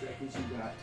seconds you got.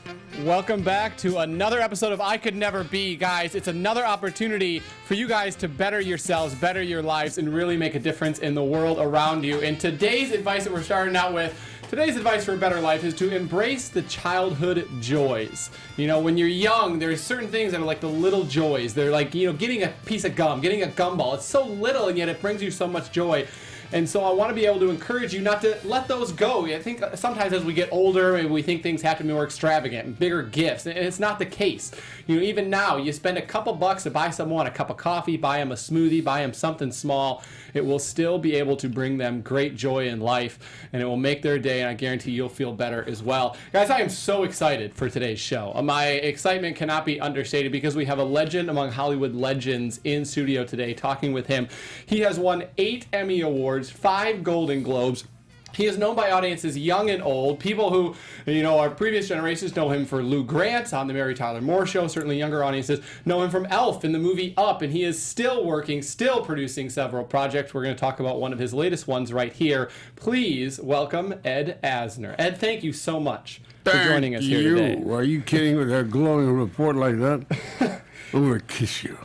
Welcome back to another episode of I Could Never Be. Guys, it's another opportunity for you guys to better yourselves, better your lives, and really make a difference in the world around you. And today's advice that we're starting out with, today's advice for a better life is to embrace the childhood joys. You know, when you're young, there's certain things that are like the little joys. They're like, you know, getting a piece of gum, getting a gumball. It's so little and yet it brings you so much joy. And so I want to be able to encourage you not to let those go. I think sometimes as we get older, maybe we think things have to be more extravagant and bigger gifts, and it's not the case. You know, even now, you spend a couple bucks to buy someone a cup of coffee, buy them a smoothie, buy them something small. It will still be able to bring them great joy in life, and it will make their day, and I guarantee you'll feel better as well. Guys, I am so excited for today's show. My excitement cannot be understated because we have a legend among Hollywood legends in studio today talking with him. He has won 8 Emmy Awards, 5 Golden Globes. He is known by audiences young and old. People who, you know, our previous generations know him for Lou Grant on the Mary Tyler Moore Show. Certainly younger audiences know him from Elf in the movie Up, and he is still working, still producing several projects. We're going to talk about one of his latest ones right here. Please welcome Ed Asner. Ed, thank you so much for joining us here today. Are you kidding with a glowing report like that? I'm going to kiss you.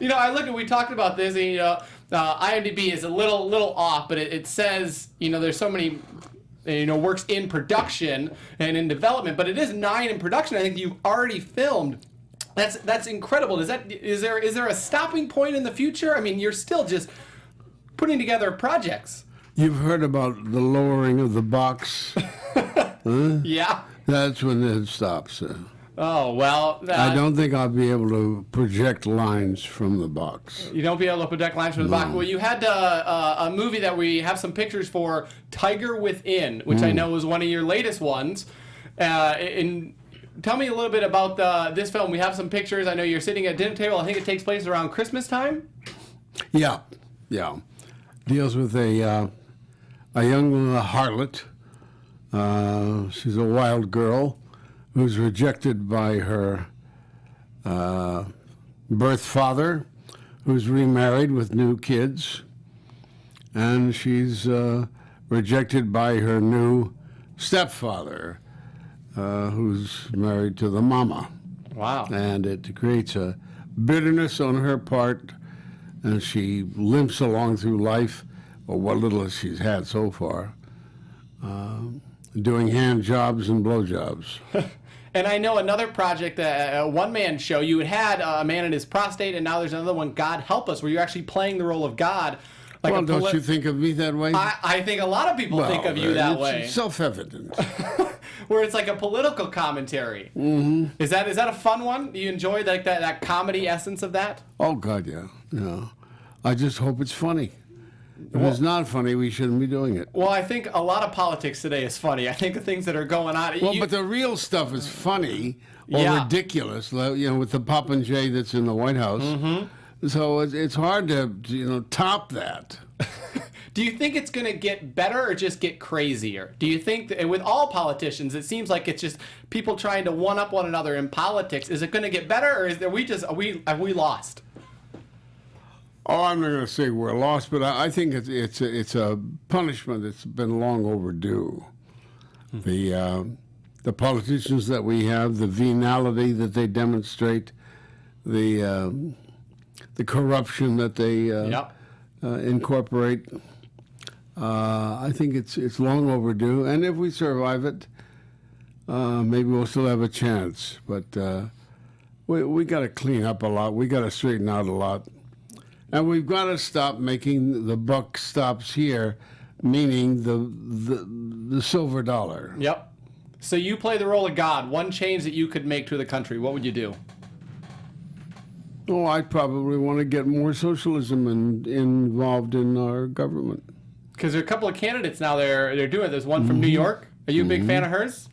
You know, I look at, we talked about this, and, you know, IMDb is a little off, but it says, you know, there's so many, you know, works in production and in development, but it is 9 in production. I think you've already filmed. That's incredible. Is there a stopping point in the future? I mean, you're still just putting together projects. You've heard about the lowering of the box? Huh? Yeah. That's when it stops. Oh, well. I don't think I'll be able to project lines from the box. You don't be able to project lines from the box. Well, you had a movie that we have some pictures for, Tiger Within, which I know was one of your latest ones. And tell me a little bit about this film. We have some pictures. I know you're sitting at a dinner table. I think it takes place around Christmas time. Yeah. Deals with a young harlot. She's a wild girl who's rejected by her birth father, who's remarried with new kids, and she's rejected by her new stepfather, who's married to the mama. Wow. And it creates a bitterness on her part, and she limps along through life, or what little she's had so far, doing hand jobs and blow jobs. And I know another project, a one-man show, you had a man and his prostate, and now there's another one, God Help Us, where you're actually playing the role of God. Like well, don't you think of me that way? I think a lot of people think of you that way. It's self-evident. Where it's like a political commentary. Mm-hmm. Is that a fun one? Do you enjoy like that comedy essence of that? Oh, God, yeah. No. I just hope it's funny. If it's not funny, we shouldn't be doing it. Well, I think a lot of politics today is funny. I think the things that are going on. Well, but the real stuff is funny or ridiculous, you know, with the Popinjay that's in the White House. Mm-hmm. So it's hard to, you know, top that. Do you think it's going to get better or just get crazier? Do you think that with all politicians, it seems like it's just people trying to one-up one another in politics. Is it going to get better, or have we lost? Oh, I'm not going to say we're lost, but I think it's a punishment that's been long overdue. The politicians that we have, the venality that they demonstrate, the corruption that they incorporate. I think it's long overdue, and if we survive it, maybe we'll still have a chance. But we got to clean up a lot. We got to straighten out a lot. And we've got to stop making the buck stops here, meaning the silver dollar. Yep. So you play the role of God. One change that you could make to the country, what would you do? Oh, I'd probably want to get more socialism involved in our government. Because there are a couple of candidates now they're doing it. There's one from New York. Are you a big fan of hers?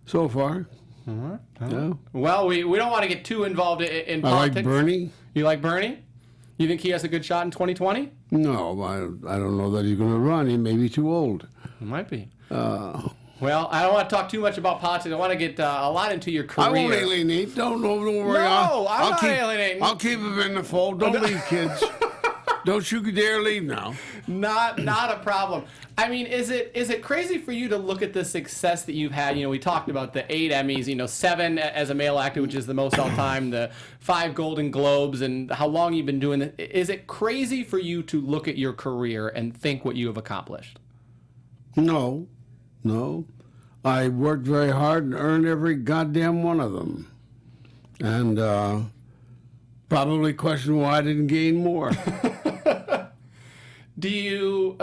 So far. Yeah. Well, we don't want to get too involved in politics. I like Bernie. You like Bernie? You think he has a good shot in 2020? No, I don't know that he's going to run. He may be too old. He might be. Well, I don't want to talk too much about politics. I want to get a lot into your career. I won't alienate. Don't worry. No, I'm not alienating. I'll keep him in the fold. Don't leave kids. Don't you dare leave now. Not a problem. I mean, is it crazy for you to look at the success that you've had? You know, we talked about the 8 Emmys, you know, 7 as a male actor, which is the most all time, the 5 Golden Globes, and how long you've been doing it. Is it crazy for you to look at your career and think what you have accomplished? No. I worked very hard and earned every goddamn one of them. And probably question why I didn't gain more. Do you,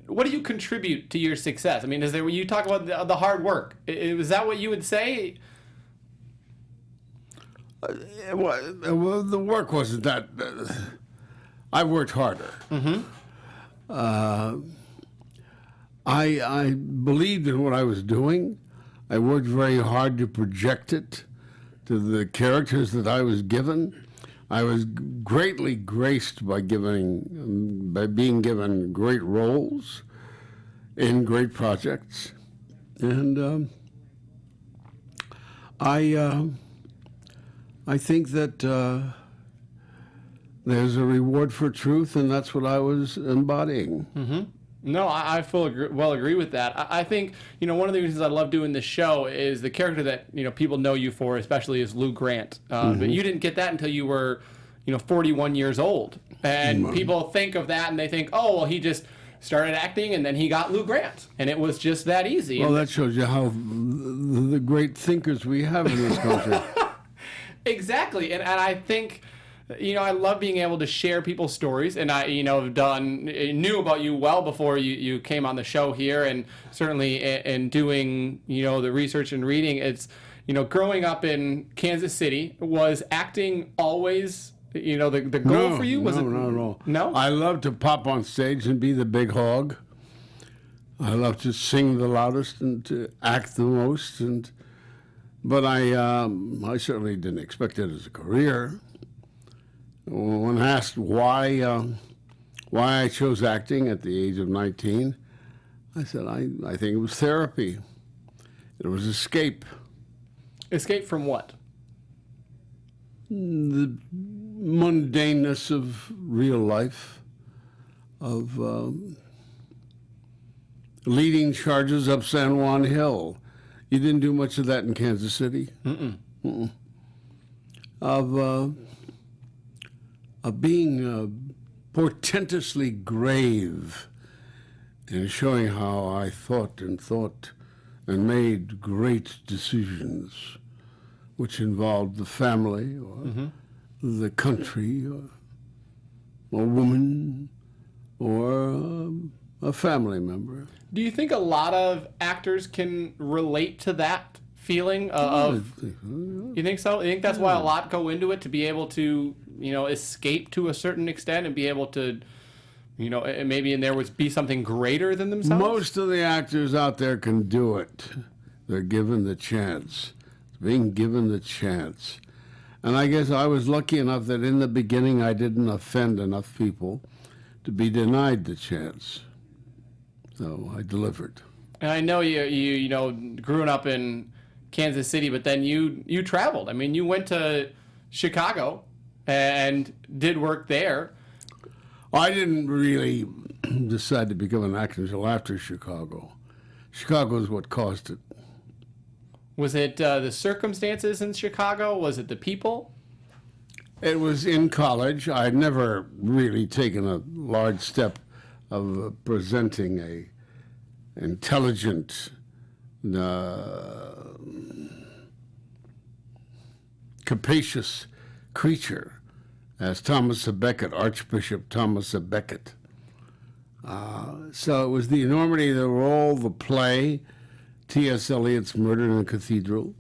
what do you contribute to your success? I mean, is there, when you talk about the hard work, is that what you would say? Well, the work wasn't that. I worked harder. I believed in what I was doing. I worked very hard to project it to the characters that I was given. I was greatly graced by being given great roles in great projects, and I think that there's a reward for truth, and that's what I was embodying. No, I well agree with that. I think, you know, one of the reasons I love doing this show is the character that, you know, people know you for, especially, is Lou Grant. But you didn't get that until you were, you know, 41 years old. And people think of that and they think, oh, well, he just started acting and then he got Lou Grant. And it was just that easy. Well, that shows you how the great thinkers we have in this country. Exactly. And I think, you know, I love being able to share people's stories, and I, you know, knew about you well before you came on the show here, and certainly in doing, you know, the research and reading, it's, you know, growing up in Kansas City, was acting always, you know, the goal for you? Was No. No? I love to pop on stage and be the big hog. I love to sing the loudest and to act the most, but I certainly didn't expect it as a career. When asked why I chose acting at the age of 19, I said I think it was therapy. It was escape. Escape from what? The mundaneness of real life, of leading charges up San Juan Hill. You didn't do much of that in Kansas City. Of being portentously grave and showing how I thought and made great decisions, which involved the family or the country or a woman or a family member. Do you think a lot of actors can relate to that feeling of? You think so? You think that's why a lot go into it, to be able to, you know, escape to a certain extent and be able to, you know, maybe in there be something greater than themselves? Most of the actors out there can do it. They're given the chance. Being given the chance. And I guess I was lucky enough that in the beginning I didn't offend enough people to be denied the chance. So I delivered. And I know you know, growing up in Kansas City, but then you traveled. I mean, you went to Chicago and did work there. I didn't really decide to become an actor until after Chicago. Chicago is what caused it. Was it the circumstances in Chicago? Was it the people? It was in college. I'd never really taken a large step of presenting a intelligent, capacious creature as Thomas à Becket, Archbishop Thomas à Becket. So it was the enormity of the role, the play, T.S. Eliot's Murder in the Cathedral,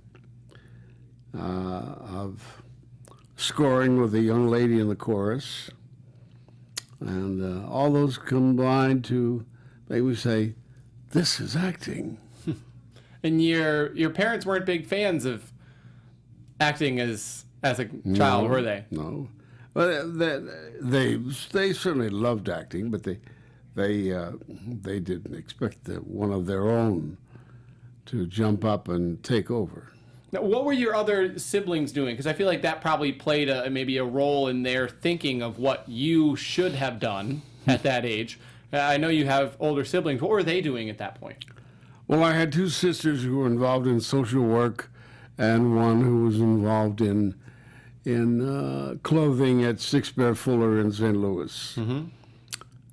of scoring with a young lady in the chorus, and all those combined to make me say, this is acting. And your parents weren't big fans of acting as a child, were they? No. Well, they certainly loved acting, but they didn't expect one of their own to jump up and take over. Now, what were your other siblings doing? Because I feel like that probably played maybe a role in their thinking of what you should have done at that age. I know you have older siblings. What were they doing at that point? Well, I had two sisters who were involved in social work, and one who was involved in clothing at Six Bear Fuller in St. Louis. Mm-hmm.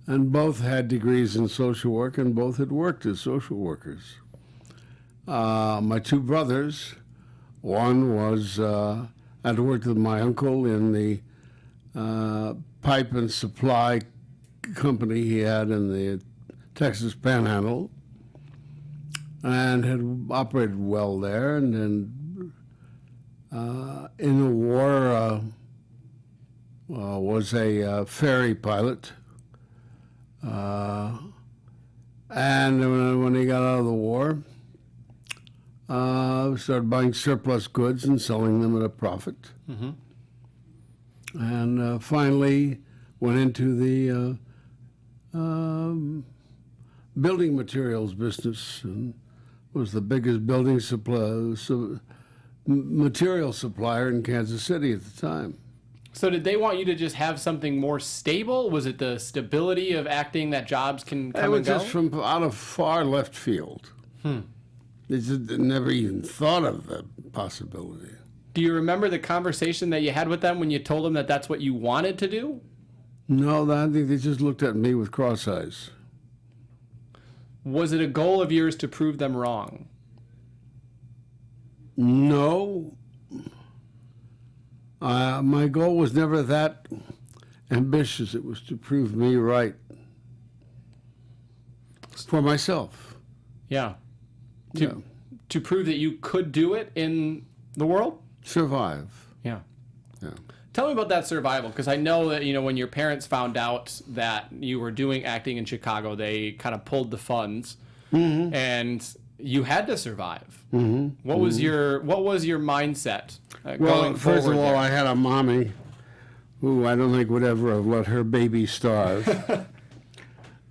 And both had degrees in social work, and both had worked as social workers. My two brothers, one was had worked with my uncle in the pipe and supply company he had in the Texas Panhandle, and had operated well there, and then in the war was a ferry pilot. And when he got out of the war, started buying surplus goods and selling them at a profit. Mm-hmm. And finally went into the building materials business and was the biggest building material supplier in Kansas City at the time. So did they want you to just have something more stable? Was it the stability of acting that jobs can come and go? It was just from out of far left field. They just never even thought of the possibility. Do you remember the conversation that you had with them when you told them that that's what you wanted to do? No, I think they just looked at me with cross eyes. Was it a goal of yours to prove them wrong? No. My goal was never that ambitious. It was to prove me right for myself. Yeah. To prove that you could do it in the world? Survive. Yeah. Yeah. Tell me about that survival, because I know that, when your parents found out that you were doing acting in Chicago, they kind of pulled the funds, mm-hmm. and you had to survive. Mm-hmm. What was your mindset going forward? First of all, there? I had a mommy who I don't think would ever have let her baby starve,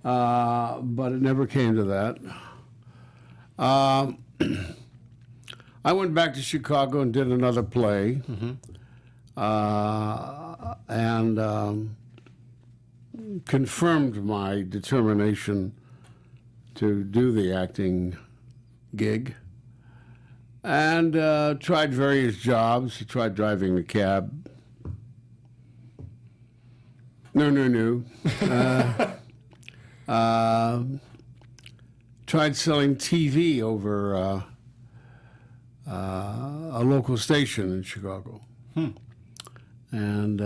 but it never came to that. I went back to Chicago and did another play, mm-hmm. And confirmed my determination to do the acting gig, and tried various jobs. I tried driving a cab. No. Tried selling TV over a local station in Chicago. And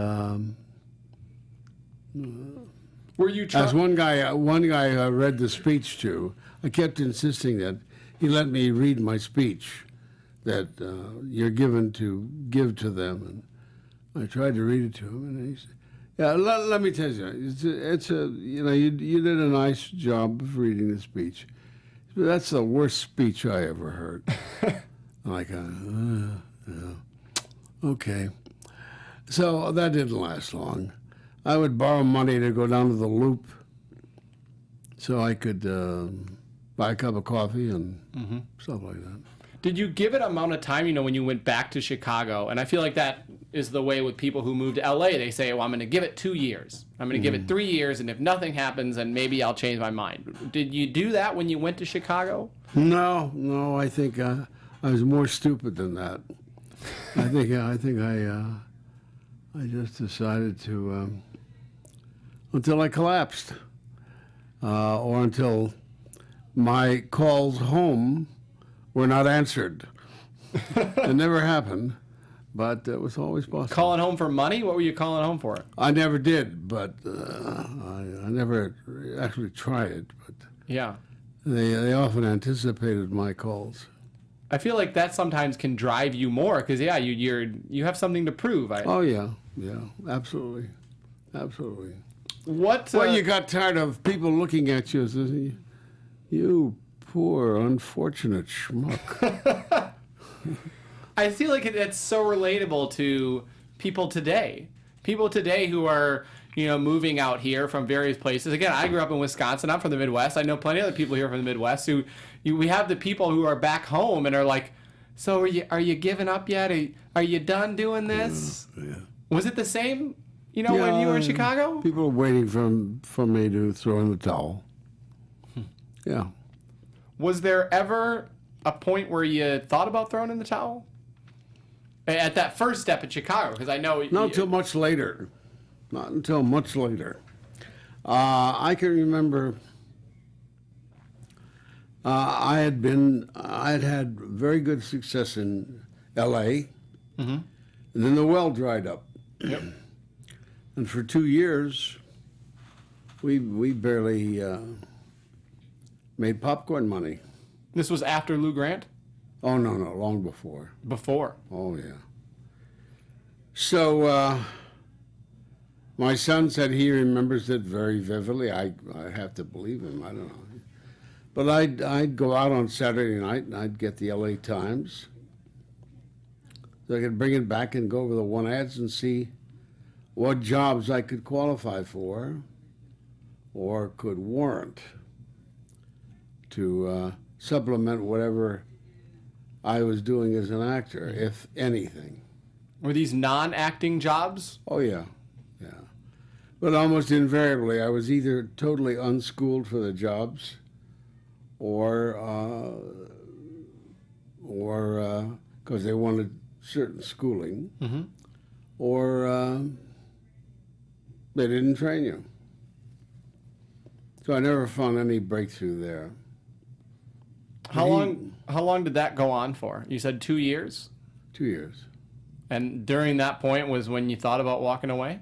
were you as one guy I read the speech to, I kept insisting that he let me read my speech that you're given to give to them, and I tried to read it to him, and he said, "Yeah, let me tell you, it's a you did a nice job of reading the speech. That's the worst speech I ever heard." I'm like, yeah. Okay. So that didn't last long. I would borrow money to go down to the Loop so I could buy a cup of coffee and mm-hmm. stuff like that. Did you give it an amount of time, when you went back to Chicago? And I feel like that is the way with people who move to LA. They say, well, I'm going to give it 2 years. I'm going to give it 3 years, and if nothing happens, then maybe I'll change my mind. Did you do that when you went to Chicago? No, I think I was more stupid than that. I think I just decided to, until I collapsed, or until my calls home were not answered. It never happened, but it was always possible. Calling home for money? What were you calling home for? I never did, but I never actually tried. But yeah, they often anticipated my calls. I feel like that sometimes can drive you more because you have something to prove. Oh yeah, absolutely. What? Well, you got tired of people looking at you as you poor unfortunate schmuck. I feel like it's so relatable to people today. People today who are moving out here from various places. Again, I grew up in Wisconsin. I'm from the Midwest. I know plenty of other people here from the Midwest we have the people who are back home and are like, So are you giving up yet? Are you done doing this? Yeah. Was it the same, when you were in Chicago? People were waiting for me to throw in the towel. Yeah. Was there ever a point where you thought about throwing in the towel? At that first step in Chicago, because I know... Not until much later. Not until much later. I can remember I had had very good success in L.A., and then the well dried up. Yep. And for 2 years, we barely made popcorn money. This was after Lou Grant? Oh, no, long before. Before? Oh, yeah. So my son said he remembers it very vividly. I have to believe him. I don't know. But I'd go out on Saturday night and I'd get the LA Times. So I could bring it back and go over the one ads and see what jobs I could qualify for or could warrant to supplement whatever I was doing as an actor, if anything. Were these non-acting jobs? Oh, yeah. But almost invariably, I was either totally unschooled for the jobs or because they wanted certain schooling, or they didn't train you. So I never found any breakthrough there. How long did that go on for? You said 2 years? 2 years. And during that point was when you thought about walking away?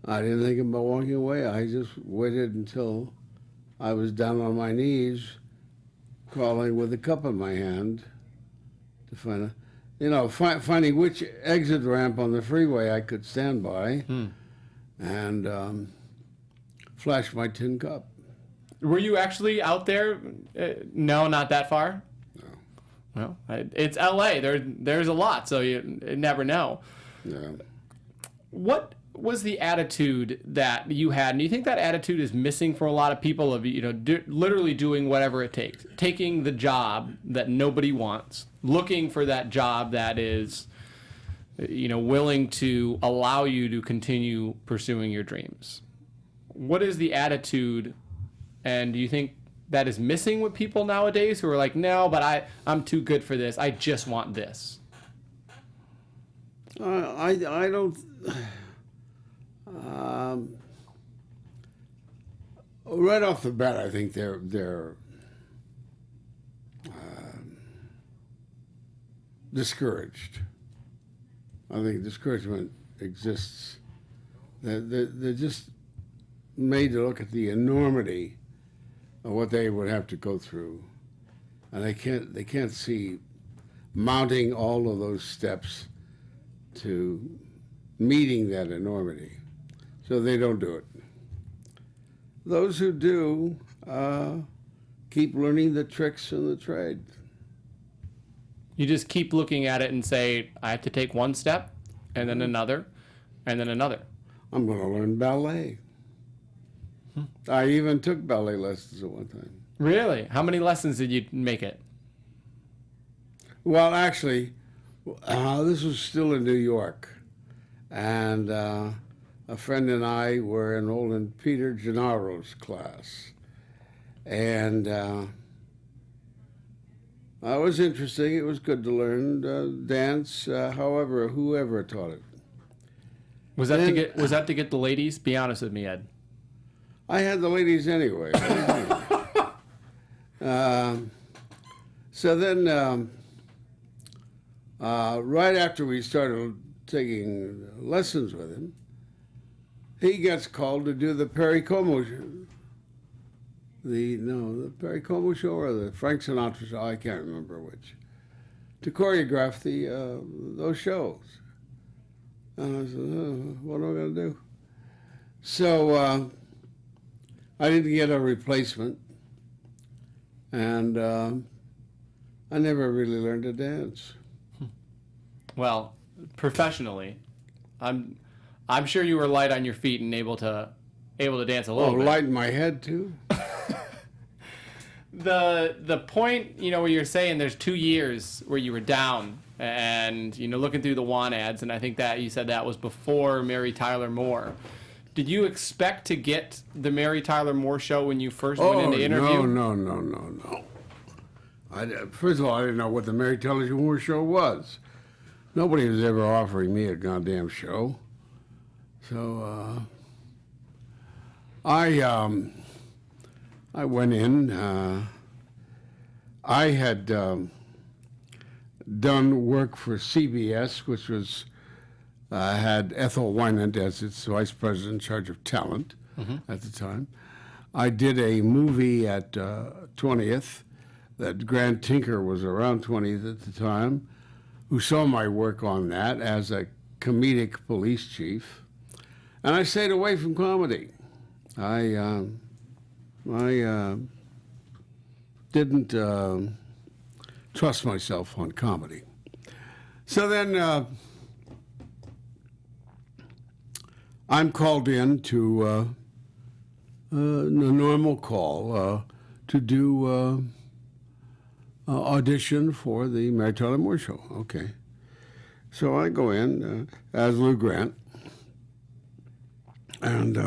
I didn't think about walking away. I just waited until I was down on my knees, crawling with a cup in my hand to finding which exit ramp on the freeway I could stand by and flash my tin cup. Were you actually out there? No, not that far? No. Well, it's LA. There's a lot, so you never know. Yeah. What was the attitude that you had? And do you think that attitude is missing for a lot of people of, literally doing whatever it takes, taking the job that nobody wants, looking for that job that is, willing to allow you to continue pursuing your dreams? What is the attitude, and do you think that is missing with people nowadays who are like, no, but I'm too good for this. I just want this. I don't... right off the bat, I think they're discouraged. I think discouragement exists. They're just made to look at the enormity of what they would have to go through, and they can't see mounting all of those steps to meeting that enormity. So they don't do it. Those who do keep learning the tricks in the trade. You just keep looking at it and say, I have to take one step, and then another, and then another. I'm going to learn ballet. I even took ballet lessons at one time. Really? How many lessons did you make it? Well, actually, this was still in New York. And a friend and I were enrolled in Peter Gennaro's class. And it was interesting. It was good to learn dance, however, whoever taught it. Was that to get the ladies? Be honest with me, Ed. I had the ladies anyway. So then, right after we started taking lessons with him, he gets called to do the Perry Como show. The Perry Como show or the Frank Sinatra show, I can't remember which, to choreograph those shows. And I said, what am I going to do? So I didn't get a replacement, and I never really learned to dance. Well, professionally, I'm sure you were light on your feet and able to dance a little bit. Light in my head too. the point, where you're saying there's 2 years where you were down and, looking through the want ads, and I think that you said that was before Mary Tyler Moore. Did you expect to get the Mary Tyler Moore show when you first went into interview? No. First of all, I didn't know what the Mary Tyler Moore show was. Nobody was ever offering me a goddamn show. So I went in. I had done work for CBS, which was had Ethel Wynant as its vice president in charge of talent at the time. I did a movie at 20th that Grant Tinker was around 20th at the time, who saw my work on that as a comedic police chief. And I stayed away from comedy. I didn't trust myself on comedy. So then I'm called in to a normal call to do audition for the Mary Tyler Moore show. Okay. So I go in as Lou Grant, and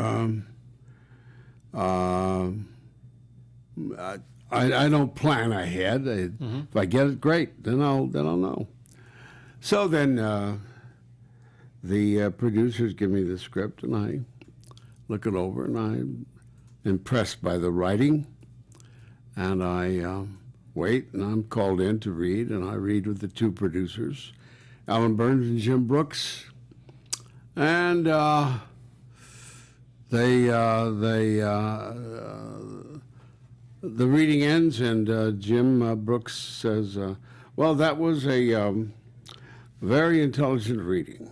I don't plan ahead. If I get it, great. Then I'll know. So then the producers give me the script, and I look it over, and I'm impressed by the writing, and I wait, and I'm called in to read, and I read with the two producers, Alan Burns and Jim Brooks, and the reading ends, and Jim Brooks says, well, that was a very intelligent reading.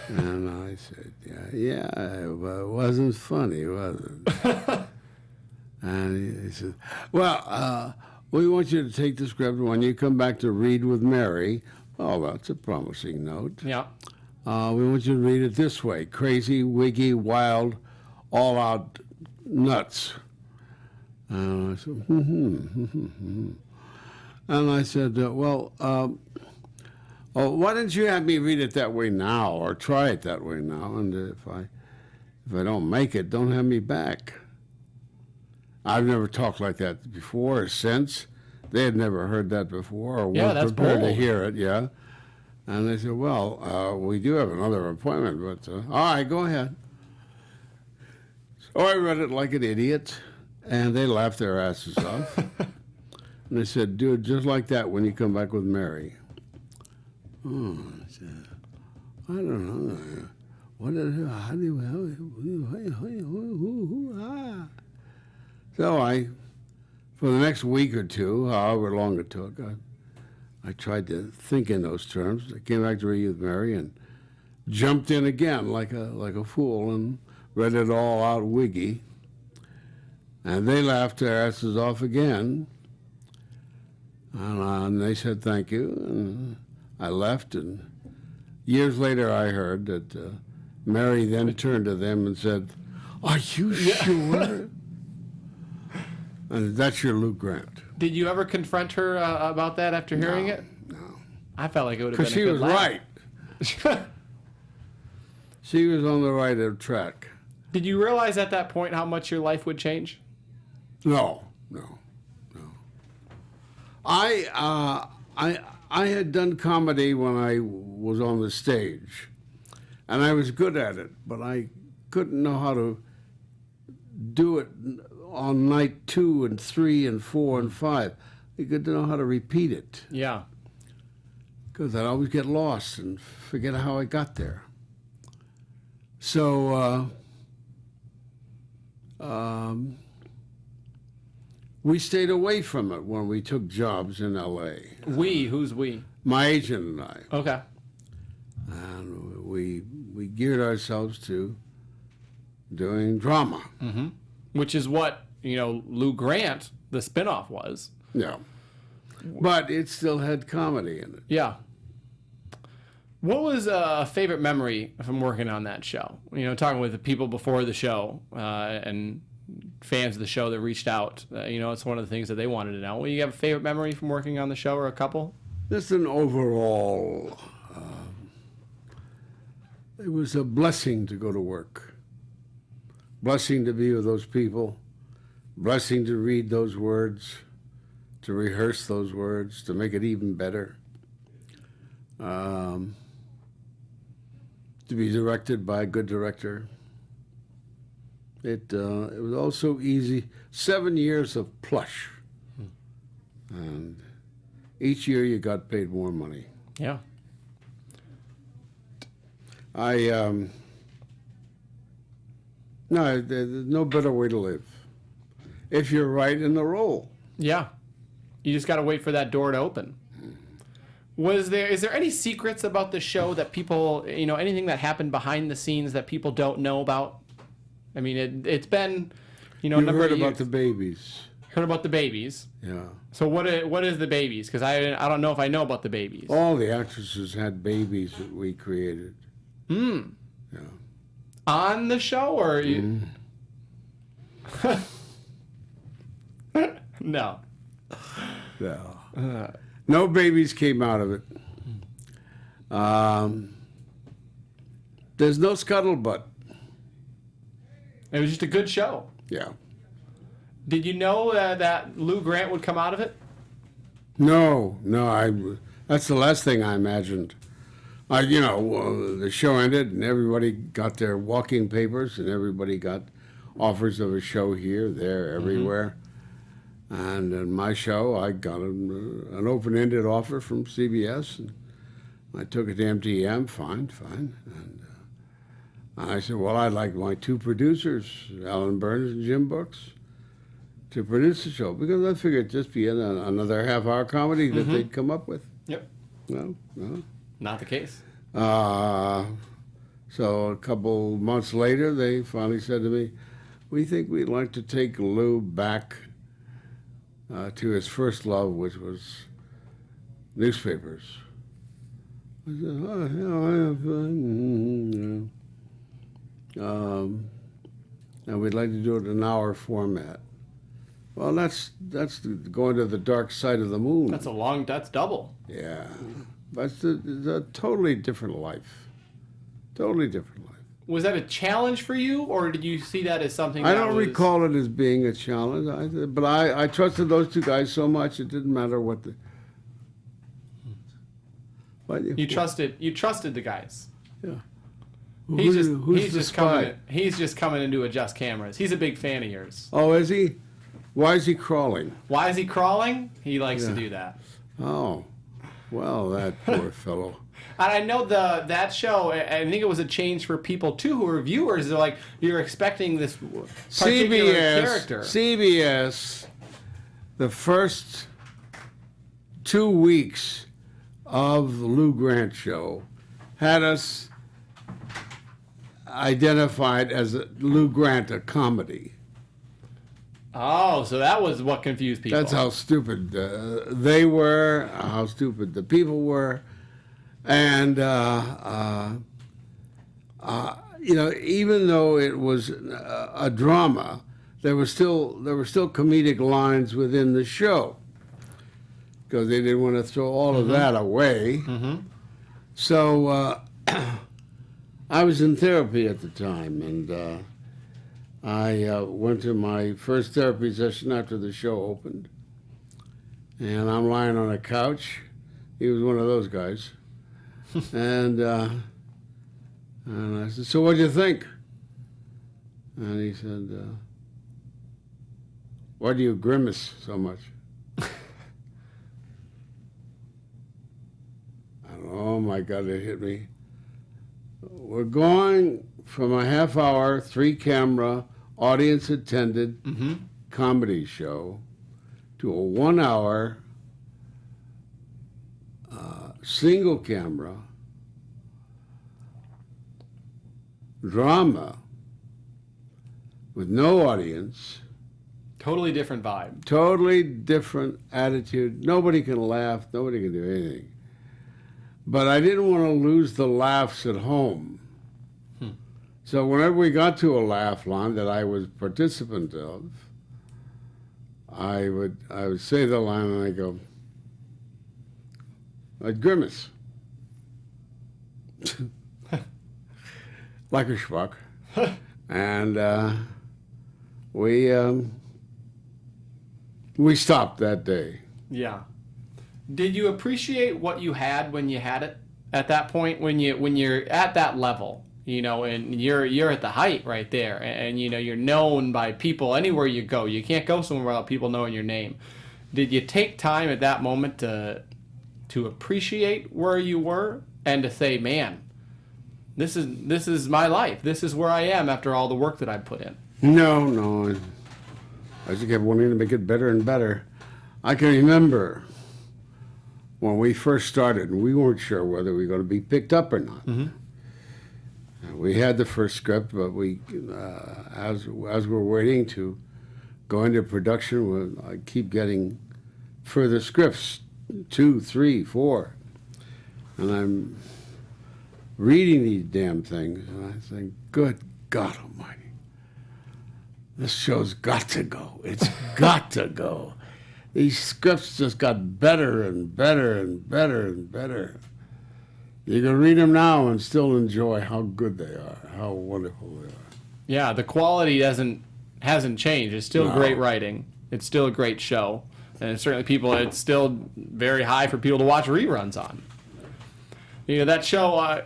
And I said, yeah, it wasn't funny, was it? And he said, well, we want you to take the script when you come back to read with Mary. Oh, that's a promising note. Yeah. We want you to read it this way: crazy, wiggy, wild, all out nuts. And I said, And I said, why don't you have me read it that way now, or try it that way now? And if I don't make it, don't have me back. I've never talked like that before or since. They had never heard that before or weren't prepared to hear it. Yeah. And they said, well, we do have another appointment, but all right, go ahead. So I read it like an idiot, and they laughed their asses off. And they said, do it just like that when you come back with Mary. Oh, I said, I don't know. What is it? How do you, So for the next week or two, however long it took, I tried to think in those terms. I came back to read with Mary and jumped in again like a fool and read it all out wiggy. And they laughed their asses off again. And they said thank you. And I left. And years later, I heard that Mary then turned to them and said, "Are you sure?" And that's your Lou Grant. Did you ever confront her about that after hearing it? No. I felt like it would have been a good laugh. right. She was on the right track. Did you realize at that point how much your life would change? No. I had done comedy when I was on the stage, and I was good at it, but I couldn't know how to do it on night 2 and 3 and 4 and 5. You got to know how to repeat it. Yeah. Because I'd always get lost and forget how I got there. So we stayed away from it when we took jobs in L.A. We? Who's we? My agent and I. Okay. And we geared ourselves to doing drama. Mm-hmm. Which is what, Lou Grant, the spinoff, was. Yeah. But it still had comedy in it. Yeah. What was a favorite memory from working on that show? Talking with the people before the show and fans of the show that reached out. It's one of the things that they wanted to know. Well, you have a favorite memory from working on the show, or a couple? Just an overall, it was a blessing to go to work. Blessing to be with those people. Blessing to read those words, to rehearse those words, to make it even better. To be directed by a good director. It was also easy. 7 years of plush. And each year you got paid more money. Yeah. No, there's no better way to live. If you're right in the role. Yeah. You just got to wait for that door to open. Is there any secrets about the show that people, anything that happened behind the scenes that people don't know about? I mean, it's been, a You number heard of years. about the babies. Heard about the babies. Yeah. So what is the babies? Because I don't know if I know about the babies. All the actresses had babies that we created. Yeah. On the show, or you? No. No. No babies came out of it. There's no scuttlebutt. It was just a good show. Yeah. Did you know that Lou Grant would come out of it? No. That's the last thing I imagined. The show ended and everybody got their walking papers and everybody got offers of a show here, there, everywhere. And in my show, I got an open-ended offer from CBS, and I took it to MTM. Fine. And I said, well, I'd like my two producers, Alan Burns and Jim Brooks, to produce the show, because I figured it'd just be another half-hour comedy that they'd come up with. Yep. No. Not the case. So a couple months later, they finally said to me, we think we'd like to take Lou back to his first love, which was newspapers. I said, oh, yeah, I have fun. And we'd like to do it in an hour format. Well, that's going to the dark side of the moon. That's double. Yeah. But it's a totally different life. Totally different life. Was that a challenge for you, or did you see that as something I don't recall it as being a challenge, but I trusted those two guys so much it didn't matter what the... You trusted the guys. Yeah. He's Who's the just spy? he's just coming in to adjust cameras. He's a big fan of yours. Oh, is he? Why is he crawling? Why is he crawling? He likes to do that. Oh, well, that poor fellow. And I know that show, I think it was a change for people too who are viewers. They're like, you're expecting this particular character. CBS, the first 2 weeks of the Lou Grant show had us identified as Lou Grant, a comedy. Oh, so that was what confused people. That's how stupid they were, how stupid the people were. And, even though it was a drama, there were still comedic lines within the show, because they didn't want to throw all of that away. So I was in therapy at the time, and I went to my first therapy session after the show opened, and I'm lying on a couch. He was one of those guys. And I said, so what'd you think? And he said, why do you grimace so much? And oh my God, it hit me. We're going from a half-hour, 3-camera, audience-attended comedy show to a 1-hour single camera drama with no audience. Totally different vibe. Totally different attitude. Nobody can laugh. Nobody can do anything. But I didn't want to lose the laughs at home. So whenever we got to a laugh line that I was participant of, I would say the line and I'd grimace. Like a schmuck. And we stopped that day. Yeah. Did you appreciate what you had when you had it at that point, when you're at that level, and you're at the height right there, and you're known by people anywhere you go. You can't go somewhere without people knowing your name. Did you take time at that moment to appreciate where you were and to say, man, this is my life. This is where I am after all the work that I put in? No. I just kept wanting to make it better and better. I can remember when we first started, and we weren't sure whether we were going to be picked up or not. Mm-hmm. We had the first script, but we, as we're waiting to go into production, I keep getting further scripts, 2, 3, 4, and I'm reading these damn things, and I think, good God Almighty, this show's got to go. It's got to go. These scripts just got better and better and better and better. You can read them now and still enjoy how good they are, how wonderful they are. Yeah, the quality hasn't changed. It's still great writing. It's still a great show, and certainly it's still very high for people to watch reruns on. That show,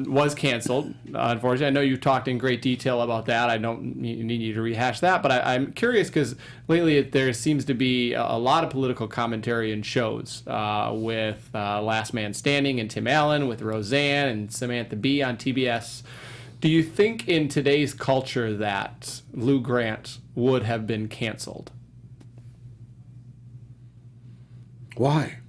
was canceled, unfortunately. I know you talked in great detail about that. I don't need you to rehash that, but I'm curious because lately there seems to be a lot of political commentary in shows with Last Man Standing and Tim Allen, with Roseanne and Samantha Bee on TBS. Do you think in today's culture that Lou Grant would have been canceled? Why?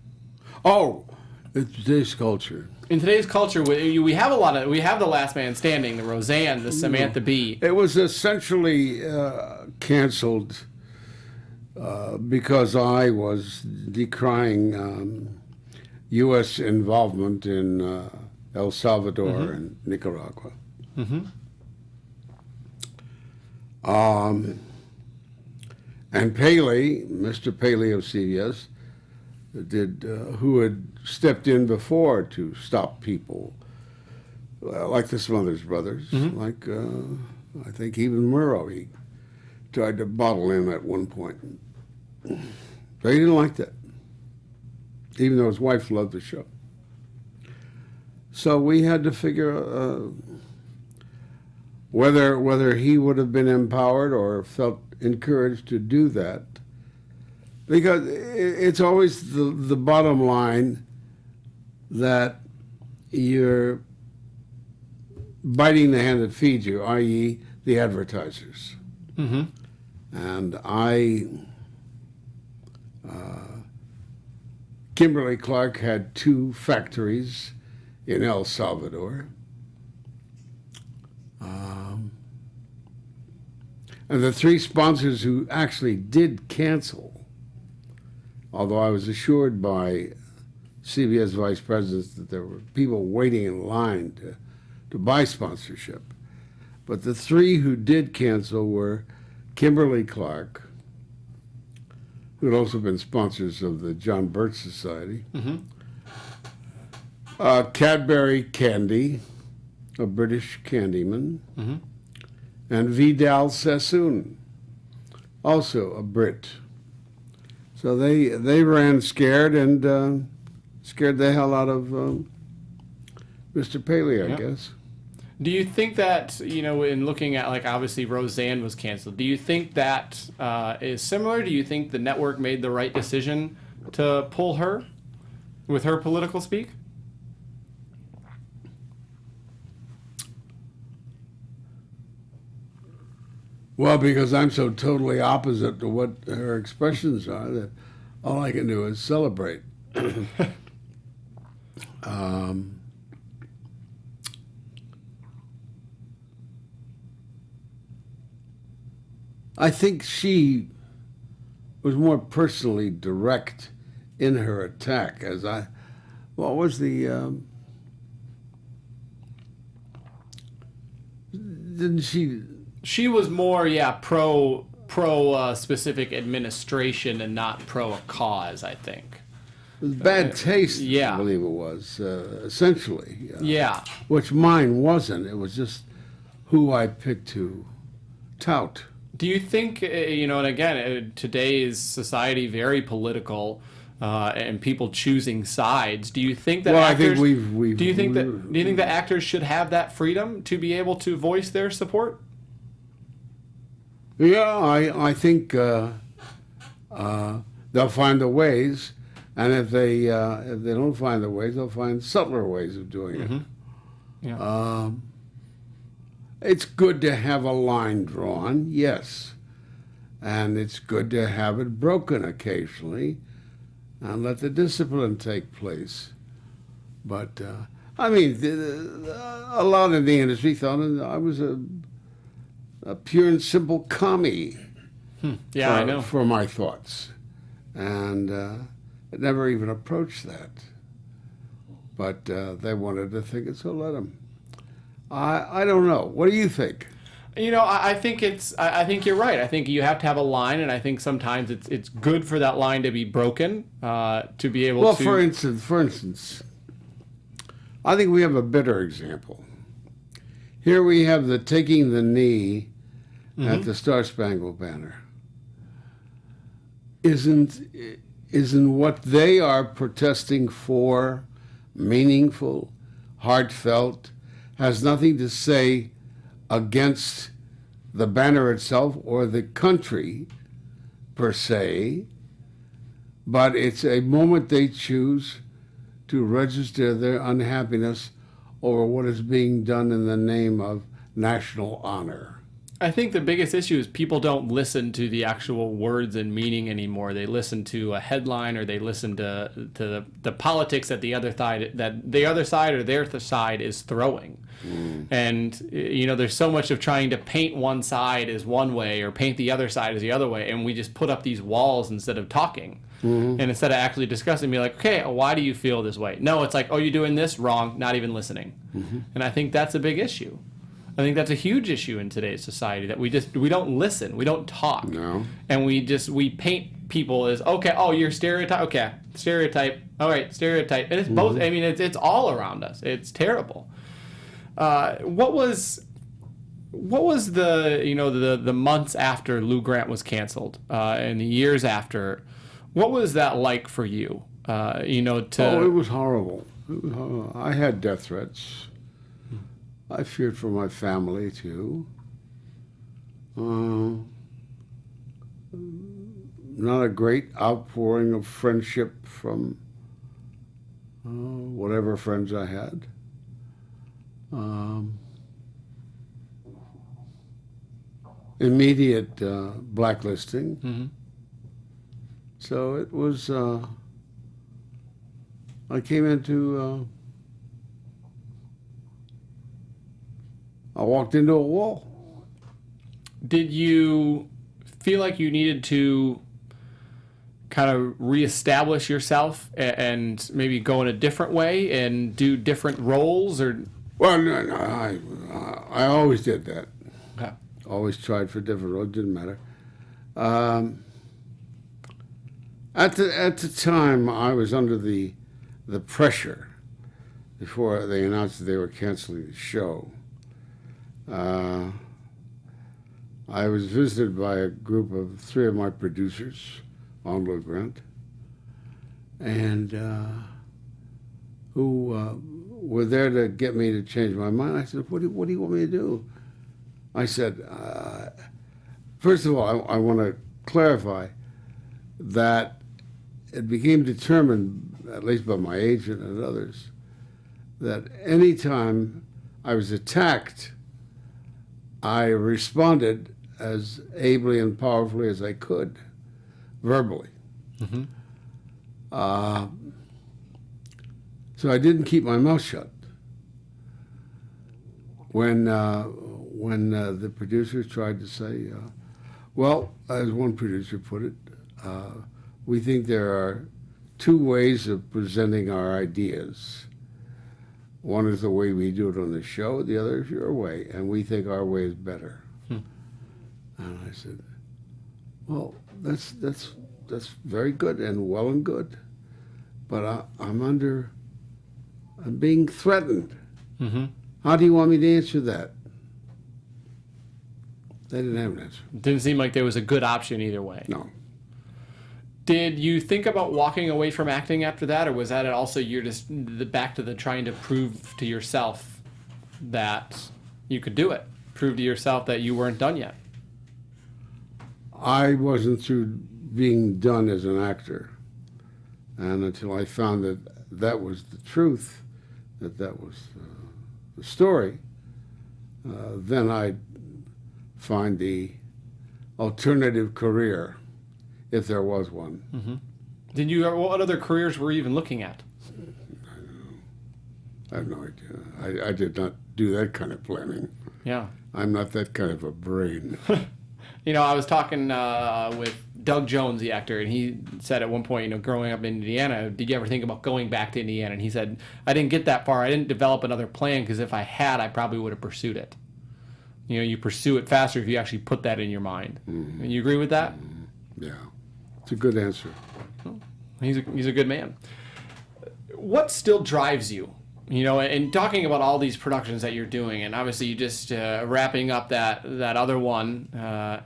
Oh, it's today's culture. In today's culture, we have the Last Man Standing, the Roseanne, the Samantha Bee. It was essentially canceled because I was decrying U.S. involvement in El Salvador and Nicaragua. Mm-hmm. And Paley, Mr. Paley of CBS, who had stepped in before to stop people, like the Smothers Brothers, like I think even Murrow, he tried to bottle in at one point. But he didn't like that, even though his wife loved the show. So we had to figure whether he would have been empowered or felt encouraged to do that. Because it's always the bottom line that you're biting the hand that feeds you, i.e. the advertisers. Mm-hmm. And Kimberly Clark had 2 factories in El Salvador. And the 3 sponsors who actually did cancel, although I was assured by CBS vice presidents that there were people waiting in line to buy sponsorship. But the 3 who did cancel were Kimberly Clark, who had also been sponsors of the John Birch Society, Cadbury Candy, a British candyman, and Vidal Sassoon, also a Brit. So they ran scared and scared the hell out of Mr. Paley, I guess. Do you think that, in looking at, like, obviously Roseanne was canceled, do you think that is similar? Do you think the network made the right decision to pull her with her political speak? Well, because I'm so totally opposite to what her expressions are that all I can do is celebrate. I think she was more personally direct in her attack. What was the didn't she? She was more, pro specific administration and not pro a cause, I think. Bad taste, yeah. I believe it was, essentially. Yeah. Which mine wasn't. It was just who I picked to tout. Do you think, and again, today's society very political, and people choosing sides. Do you think that actors? I think we've. Do you think that actors should have that freedom to be able to voice their support? Yeah, I think they'll find the ways. And if they don't find the ways, they'll find subtler ways of doing it. Yeah. It's good to have a line drawn, yes, and it's good to have it broken occasionally, and let the discipline take place. But a lot of the industry thought I was a pure and simple commie. Yeah, I know. For my thoughts, and. It never even approached that. But they wanted to think it, so let them. I don't know. What do you think? I think I think you're right. I think you have to have a line, and I think sometimes it's good for that line to be broken, to be able to. Well, for instance, I think we have a better example. Here we have the taking the knee at the Star Spangled Banner. Isn't what they are protesting for meaningful, heartfelt, has nothing to say against the banner itself or the country per se, but it's a moment they choose to register their unhappiness over what is being done in the name of national honor. I think the biggest issue is people don't listen to the actual words and meaning anymore. They listen to a headline, or they listen to the politics that the other side or their side is throwing. And there's so much of trying to paint one side as one way or paint the other side as the other way, and we just put up these walls instead of talking. And instead of actually discussing, be like, okay, why do you feel this way? No, it's like, oh, you're doing this wrong, not even listening. And I think that's a big issue. I think that's a huge issue in today's society, that we don't listen, we don't talk, and we paint people as, okay, oh, you're stereotype, okay, stereotype, all right, stereotype, and it's both. I mean, it's all around us. It's terrible. What was the months after Lou Grant was canceled, and the years after? What was that like for you? Oh, it was horrible. I had death threats. I feared for my family, too. Not a great outpouring of friendship from whatever friends I had. Immediate blacklisting. So it was, I came into... I walked into a wall. Did you feel like you needed to kind of reestablish yourself and maybe go in a different way and do different roles, or? Well, no, I always did that. Okay. Always tried for different roles. Didn't matter. At the time, I was under the pressure before they announced that they were canceling the show. I was visited by a group of 3 of my producers on Lou Grant, and who were there to get me to change my mind. I said, what do you want me to do? I said, first of all, I want to clarify that it became determined, at least by my agent and others, that any time I was attacked, I responded as ably and powerfully as I could, verbally. So I didn't keep my mouth shut. When the producers tried to say, well, as one producer put it, we think there are 2 ways of presenting our ideas. One is the way we do it on the show, the other is your way, and we think our way is better. And I said, well, that's very good and well and good, but I'm being threatened. How do you want me to answer that? They didn't have an answer. Didn't seem like there was a good option either way. No. Did you think about walking away from acting after that, or was that also you're just back to the trying to prove to yourself that you could do it? Prove to yourself that you weren't done yet? I wasn't through being done as an actor. And until I found that that was the truth, that was the story, then I'd find the alternative career, if there was one. What other careers were you even looking at? I have no idea. I did not do that kind of planning. Yeah. I'm not that kind of a brain. I was talking with Doug Jones, the actor, and he said at one point, growing up in Indiana, did you ever think about going back to Indiana? And he said, I didn't get that far. I didn't develop another plan, because if I had, I probably would have pursued it. You pursue it faster if you actually put that in your mind. And you agree with that? Yeah. It's a good answer. He's a good man. What still drives you? And talking about all these productions that you're doing, and obviously you just wrapping up that other one,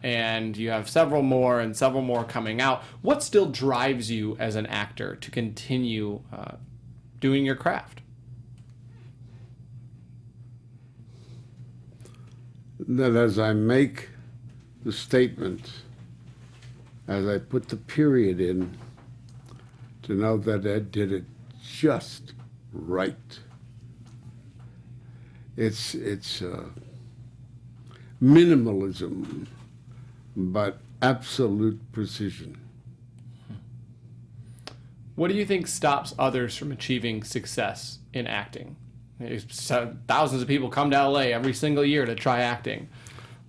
and you have several more and several more coming out. What still drives you as an actor to continue doing your craft? That as I make the statement, as I put the period in, to know that Ed did it just right. It's minimalism, but absolute precision. What do you think stops others from achieving success in acting? Thousands of people come to LA every single year to try acting.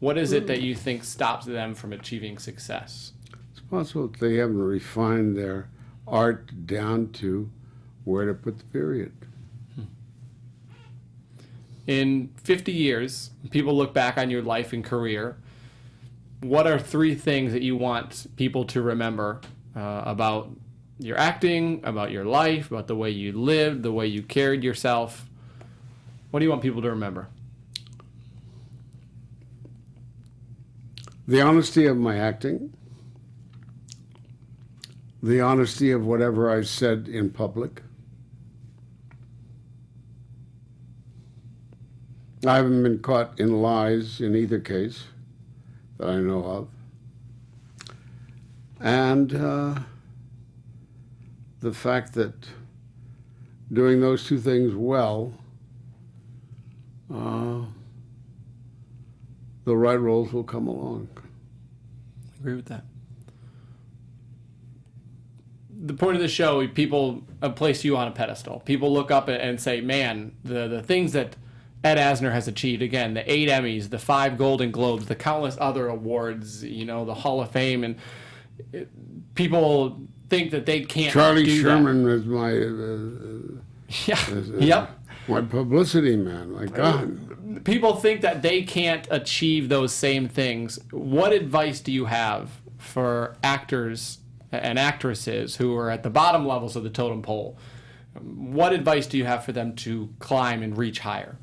What is it that you think stops them from achieving success? It's possible that they haven't refined their art down to where to put the period. In 50 years, people look back on your life and career. What are 3 things that you want people to remember about your acting, about your life, about the way you lived, the way you carried yourself? What do you want people to remember? The honesty of my acting, the honesty of whatever I said in public. I haven't been caught in lies in either case that I know of. And the fact that doing those 2 things well, the right roles will come along. I agree with that. The point of the show, people place you on a pedestal. People look up and say, man, the things that Ed Asner has achieved, again, the 8 Emmys, the 5 Golden Globes, the countless other awards, the Hall of Fame, and people think that they can't Charlie do Sherman that. is my Yep. my publicity man. My God. People think that they can't achieve those same things. What advice do you have for actors and actresses who are at the bottom levels of the totem pole? What advice do you have for them to climb and reach higher?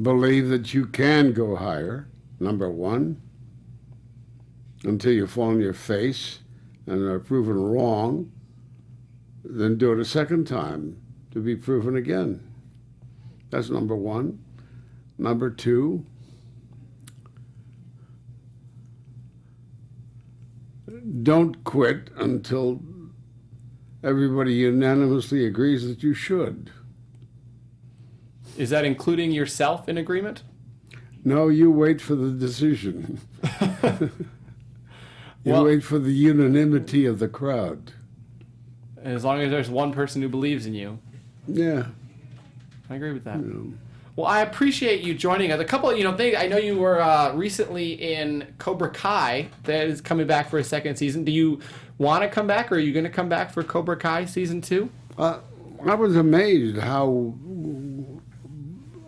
Believe that you can go higher, number 1, until you fall on your face and are proven wrong. Then do it a second time to be proven again. That's number 1. Number 2, don't quit until everybody unanimously agrees that you should. Is that including yourself in agreement? No, you wait for the decision. You wait for the unanimity of the crowd. As long as there's one person who believes in you. Yeah. I agree with that. Well, I appreciate you joining us. A couple of, things. I know you were recently in Cobra Kai. That is coming back for a second season. Do you want to come back, or are you going to come back for Cobra Kai season 2? I was amazed how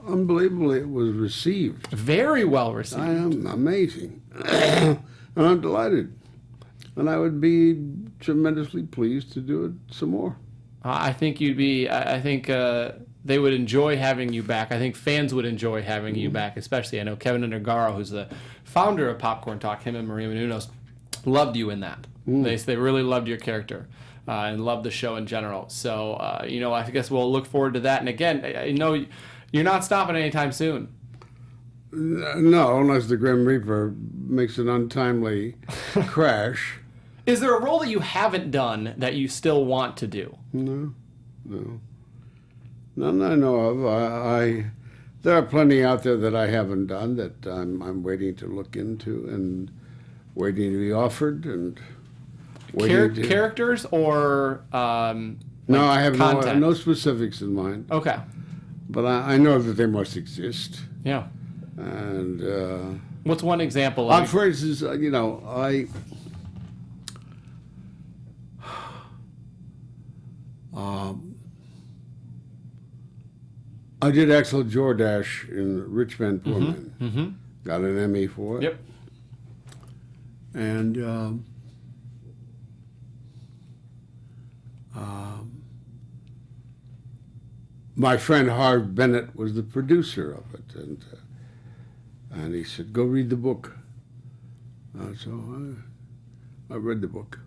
unbelievably it was received. Very well received. I am amazing. And I'm delighted. And I would be tremendously pleased to do it some more. I think you'd be, I think they would enjoy having you back. I think fans would enjoy having you back, especially. I know Kevin Undergaro, who's the founder of Popcorn Talk, him and Maria Menounos, loved you in that. They really loved your character and loved the show in general. So, I guess we'll look forward to that. And again, I know you're not stopping anytime soon. No, unless the Grim Reaper makes an untimely crash. Is there a role that you haven't done that you still want to do? No. None I know of. There are plenty out there that I haven't done that I'm waiting to look into and waiting to be offered and Characters or no, I have no specifics in mind. Okay. But I know that they must exist. Yeah. And what's one example? Of for instance, I did Axel Jordache in Rich Man, Poor Man. Mm-hmm. Got an Emmy for it. Yep. And my friend Harv Bennett was the producer of it, and he said, "Go read the book." So I read the book,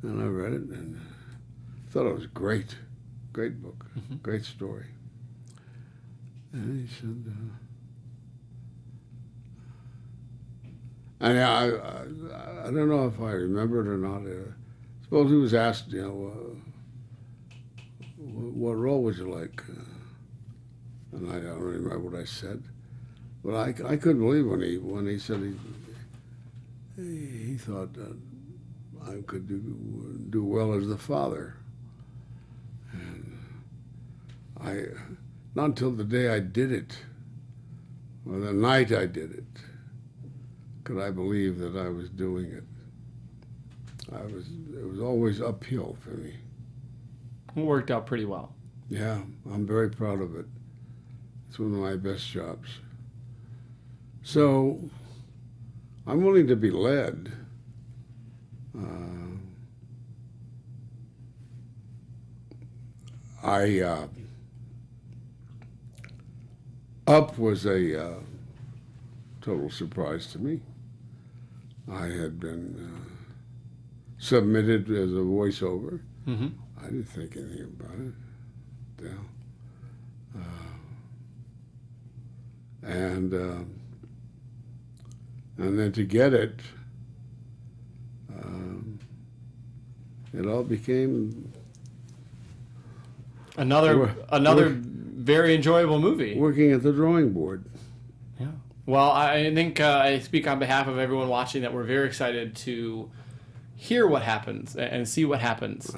and I read it, and thought it was great book, great story. And he said, and I don't know if I remember it or not. Suppose he was asked, what role would you like? And I don't remember what I said, but I couldn't believe when he said he thought that I could do well as the father. And not until the day I did it, or the night I did it, could I believe that I was doing it. It was always uphill for me. It worked out pretty well. Yeah, I'm very proud of it. It's one of my best jobs. So I'm willing to be led. Up was a total surprise to me. I had been submitted as a voiceover. Mm-hmm. I didn't think anything about it. And then to get it, it all became another very enjoyable movie. Working at the drawing board. Yeah. Well, I think I speak on behalf of everyone watching that we're very excited to hear what happens and see what happens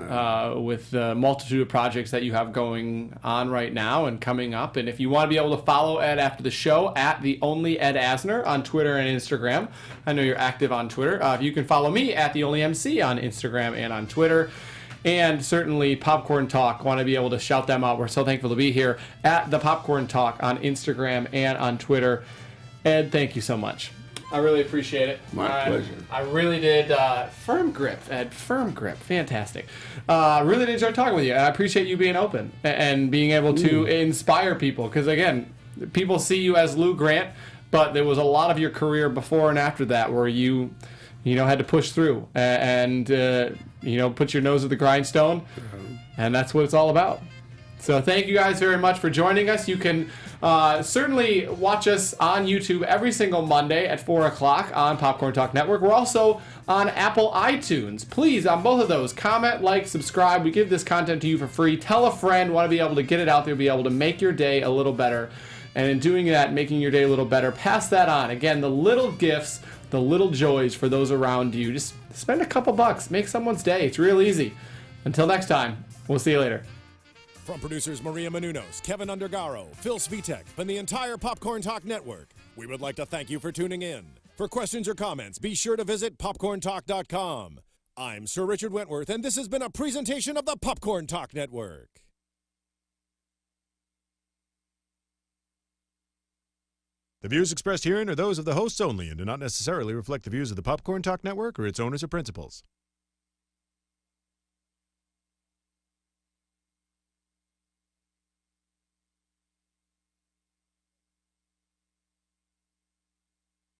with the multitude of projects that you have going on right now and coming up. And if you want to be able to follow Ed after the show, at the only Ed Asner on Twitter and Instagram. I know you're active on Twitter. You can follow me at the only MC on Instagram and on Twitter. And certainly Popcorn Talk, want to be able to shout them out. We're so thankful to be here at the Popcorn Talk on Instagram and on Twitter. Ed, thank you so much. I really appreciate it. My pleasure. I really did. Firm grip, Ed. Firm grip. Fantastic. Really did enjoy talking with you. I appreciate you being open and being able to inspire people. Because, again, people see you as Lou Grant, but there was a lot of your career before and after that where you had to push through and put your nose at the grindstone. And that's what it's all about. So thank you guys very much for joining us. You can certainly watch us on YouTube every single Monday at 4 o'clock on Popcorn Talk Network. We're also on Apple iTunes. Please, on both of those, comment, like, subscribe. We give this content to you for free. Tell a friend. Want to be able to get it out there, be able to make your day a little better. And in doing that, making your day a little better, pass that on. Again, the little gifts, the little joys for those around you. Just spend a couple bucks. Make someone's day. It's real easy. Until next time, we'll see you later. From producers Maria Menounos, Kevin Undergaro, Phil Svitek, and the entire Popcorn Talk Network, we would like to thank you for tuning in. For questions or comments, be sure to visit popcorntalk.com. I'm Sir Richard Wentworth, and this has been a presentation of the Popcorn Talk Network. The views expressed herein are those of the hosts only and do not necessarily reflect the views of the Popcorn Talk Network or its owners or principals.